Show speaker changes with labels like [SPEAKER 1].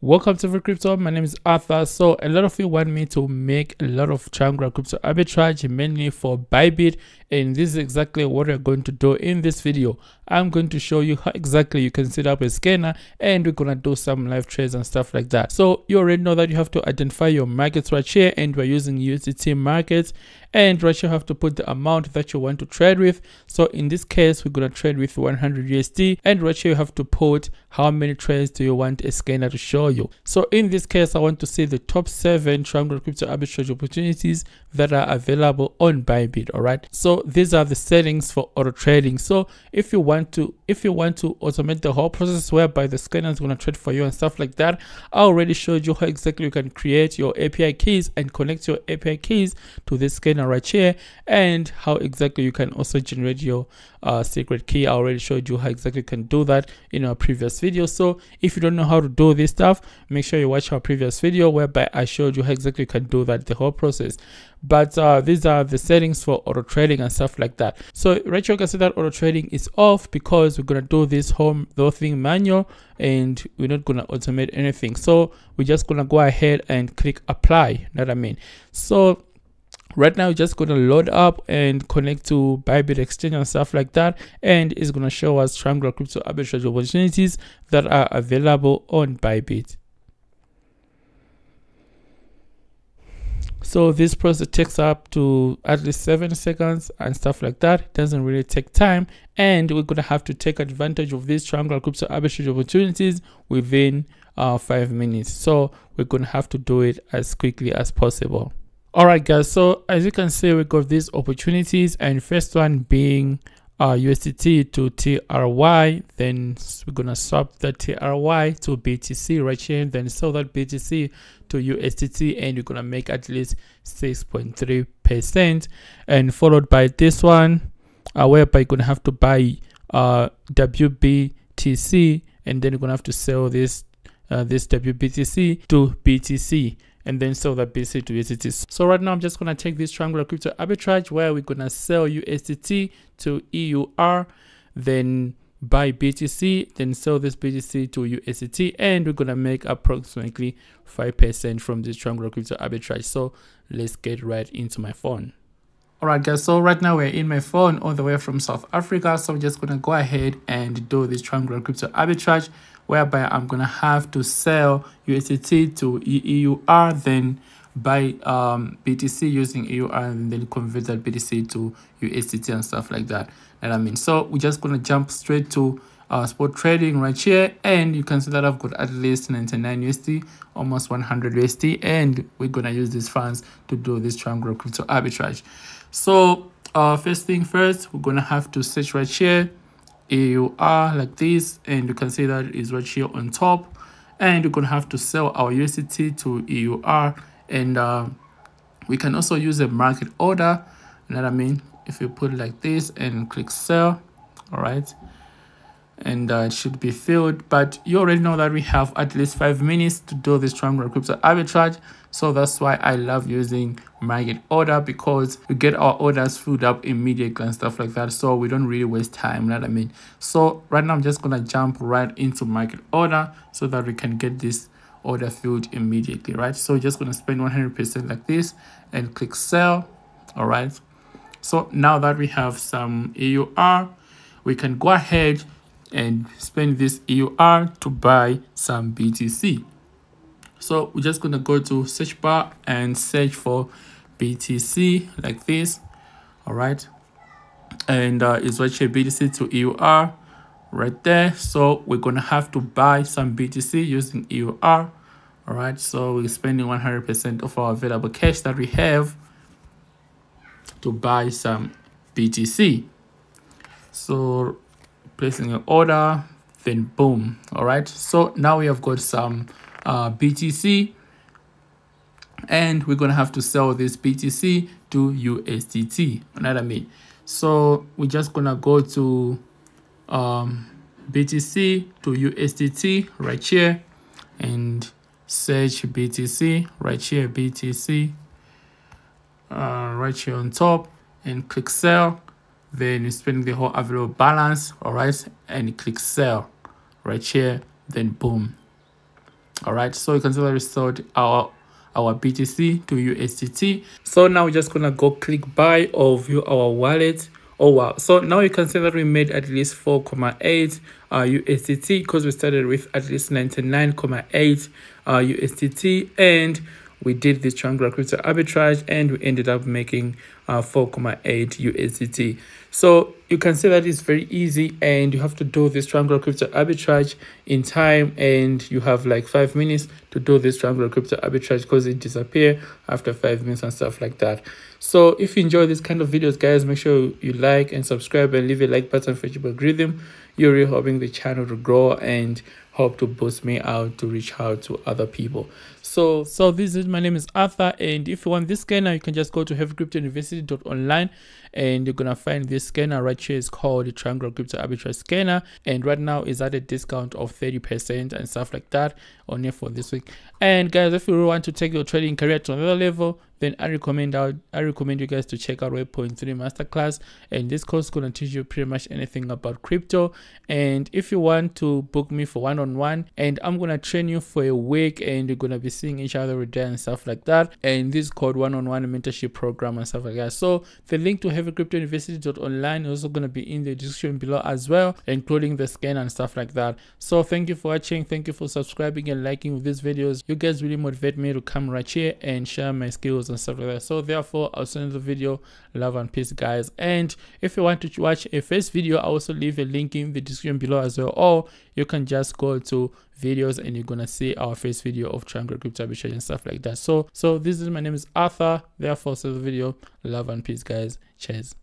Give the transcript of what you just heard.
[SPEAKER 1] Welcome to Crypto. My name is Arthur. So a lot of you want me to make a lot of Triangular crypto arbitrage, mainly for Bybit, and this is exactly what we're going to do in this video. I'm going to show you how exactly you can set up a scanner, and we're gonna do some live trades and stuff like that. So you already know that you have to identify your markets right here, and we're using USDT markets, and right here you have to put the amount that you want to trade with. So in this case, we're gonna trade with 100 USD, and right here you have to put how many trades do you want a scanner to show you. So in this case, I want to see the top 7 Triangular crypto arbitrage opportunities that are available on Bybit. All right, so these are the settings for auto trading. So if you want to automate the whole process whereby the scanner is going to trade for you and stuff like that, I already showed you how exactly you can create your API keys and connect your API keys to this scanner right here, and how exactly you can also generate your secret key. I already showed you how exactly you can do that in our previous video. So if you don't know how to do this stuff, make sure you watch our previous video whereby I showed you how exactly you can do that, the whole process. But these are the settings for auto trading and stuff like that. So right here you can see that auto trading is off because we're gonna do this whole thing manual, and we're not gonna automate anything. So we're just gonna go ahead and click apply. You know what I mean? So right now, we're just going to load up and connect to Bybit exchange and stuff like that, and it's going to show us Triangular crypto arbitrage opportunities that are available on Bybit. So this process takes up to at least 7 seconds and stuff like that. It doesn't really take time, and we're going to have to take advantage of these Triangular crypto arbitrage opportunities within 5 minutes. So we're going to have to do it as quickly as possible. Alright guys, so as you can see, we got these opportunities, and first one being USDT to TRY. Then we're gonna swap the TRY to BTC right here, and then sell that BTC to USDT, and you're gonna make at least 6.3%, and followed by this one whereby you're gonna have to buy WBTC, and then you're gonna have to sell this WBTC to BTC, and then sell that BTC to USDT. So right now I'm just gonna take this Triangular crypto arbitrage where we're gonna sell USDT to EUR, then buy BTC, then sell this BTC to USDT, and we're gonna make approximately 5% from this Triangular crypto arbitrage. So let's get right into my phone. Alright guys, so right now we're in my phone all the way from South Africa. So I'm just gonna go ahead and do this Triangular crypto arbitrage whereby I'm gonna have to sell USDT to EUR, then buy BTC using EUR, and then convert that BTC to USDT and stuff like that. And I mean, so we're just gonna jump straight to spot trading right here, and you can see that I've got at least 99 USD, almost 100 USD, and we're gonna use these funds to do this Triangular crypto arbitrage. So first thing first, we're gonna have to search right here EUR like this, and you can see that is right here on top, and we're gonna have to sell our USDT to EUR, and we can also use a market order. You know what I mean? If you put it like this and click sell, all right, and it should be filled. But you already know that we have at least 5 minutes to do this Triangular crypto arbitrage, so that's why I love using market order, because we get our orders filled up immediately and stuff like that, so we don't really waste time. You know what I mean? So right now I'm just gonna jump right into market order so that we can get this order filled immediately, right? So we're just gonna spend 100% like this and click sell. All right, so now that we have some EUR, we can go ahead and spend this EUR to buy some BTC. So we're just gonna go to search bar and search for BTC like this. All right, and it's right here, BTC to EUR right there. So we're gonna have to buy some BTC using EUR. All right, so we're spending 100% of our available cash that we have to buy some BTC. So placing an order, then boom. All right, so now we have got some BTC, and we're gonna have to sell this BTC to USDT. You know what I mean? So we're just gonna go to BTC to USDT right here, and search BTC right here, BTC right here on top, and click sell. Then you spend the whole available balance, all right, and you click sell right here, then boom. All right, so you can see that we sold our BTC to USDT. So now we're just gonna go click buy or view our wallet. Oh wow, so now you can see that we made at least 4.8 USDT, because we started with at least 99.8 USDT, and we did this triangular crypto arbitrage and we ended up making 4.8 USDT. So you can see that it's very easy, and you have to do this triangular crypto arbitrage in time, and you have like 5 minutes to do this triangular crypto arbitrage, because it disappears after 5 minutes and stuff like that. So if you enjoy this kind of videos, guys, make sure you like and subscribe and leave a like button for YouTube algorithm. You're really helping the channel to grow and help to boost me out to reach out to other people. So this is, my name is Arthur, and if you want this scanner, you can just go to heavycryptouniversity.online, and you're gonna find this scanner right here. It's called the Triangular Crypto Arbitrage Scanner, and right now is at a discount of 30% and stuff like that only for this week. And guys, if you really want to take your trading career to another level, then I recommend you guys to check out Web.3 Masterclass, and this course is gonna teach you pretty much anything about crypto. And if you want to book me for one-on-one, and I'm gonna train you for a week, and you're gonna be seeing each other every day and stuff like that, and this is called one-on-one mentorship program and stuff like that. So the link to heavycryptouniversity.online is also gonna be in the description below as well, including the scan and stuff like that. So thank you for watching, thank you for subscribing and liking these videos. You guys really motivate me to come right here and share my skills and stuff like that. So therefore, I'll send the video. Love and peace, guys. And if you want to watch a first video, I also leave a link in the description below as well, or you can just go to videos and you're gonna see our first video of triangular crypto arbitrage and stuff like that. So this is, my name is Arthur. Therefore, so the video. Love and peace, guys. Cheers.